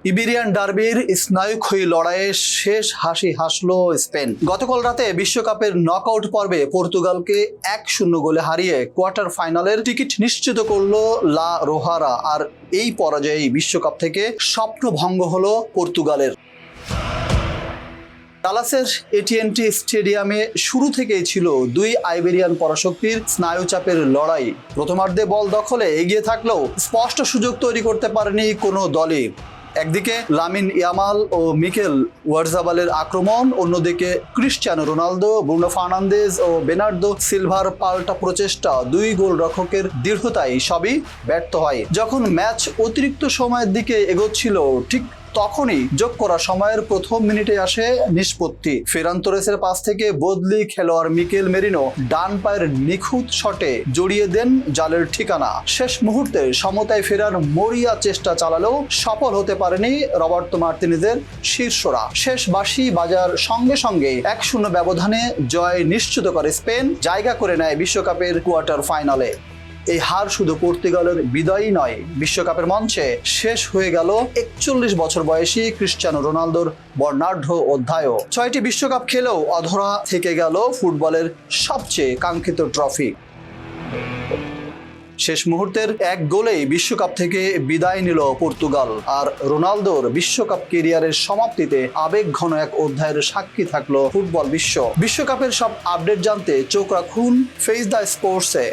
Iberian ডার্বির স্নায়ুক্ষয়ী লড়াইয়ে শেষ হাসি হাসলো স্পেন। গতকাল রাতে বিশ্বকাপের নকআউট পর্বে পর্তুগালকে 1-0 গোলে হারিয়ে কোয়ার্টার ফাইনালের টিকিট নিশ্চিত করলো লা রোহারা। আর এই পরাজয়ে বিশ্বকাপ থেকে স্বপ্নভঙ্গ হলো পর্তুগালের। ডালাসের এটিএনটি স্টেডিয়ামে শুরু থেকেই ছিল দুই আইবেরিয়ান পরাশক্তির স্নায়ুচাপের লড়াই। প্রথমার্ধে বল দখলে এগিয়ে থাকলেও স্পষ্ট সুযোগ তৈরি করতে পারেনি কোনো দলই। একদিকে লামিন ইয়ামাল ও মিকেল ওয়ারজাবালের আক্রমণ, অন্যদিকে ক্রিস্টিয়ানো রোনালদো, ব্রুনো ফার্নান্দেজ ও বেনার্দো সিলভার পাল্টা প্রচেষ্টা, দুই গোলরক্ষকের দৃঢ়তাই সবই ব্যর্থ হয়। যখন ম্যাচ অতিরিক্ত সময়ের দিকে এগোচ্ছিল, ঠিক তখনই যোগ করা সময়ের প্রথম মিনিটে আসে নিষ্পত্তি। ফেরান তোরেসের পাস থেকে বদলি খেলোয়াড় মিকেল মেরিনো ডান পায়ের নিখুঁত শটে জড়িয়ে দেন জালের ঠিকানা। শেষ মুহূর্তে সমতায় ফেরার মরিয়া চেষ্টা চালালেও সফল হতে পারেনি রবার্তো মার্তিনেজের শীর্ষরা। শেষ বাঁশি বাজার সঙ্গে সঙ্গে 1-0 ব্যবধানে জয় নিশ্চিত করে স্পেন, জায়গা করে নেয় বিশ্বকাপের কোয়ার্টার ফাইনালে। এই হার শুধু পর্তুগালের বিদায়ই নয়, বিশ্বকাপের মঞ্চে শেষ হয়ে গেল 41 বছর বয়সী ক্রিস্টিয়ানো রোনালদোর বর্ণাঢ্য অধ্যায়ও। 6টি বিশ্বকাপ খেলেও অধরা থেকে গেল ফুটবলের সবচেয়ে কাঙ্ক্ষিত ট্রফি। শেষ মুহূর্তের এক গোলেই বিশ্বকাপ থেকে বিদায় নিল পর্তুগাল। আর রোনালদোর বিশ্বকাপ ক্যারিয়ারের সমাপ্তিতে আবেগঘন এক অধ্যায়ের সাক্ষী থাকলো ফুটবল বিশ্ব। বিশ্বকাপের সব আপডেট জানতে চোখ রাখুন ফেস দ্য স্পোর্টসে।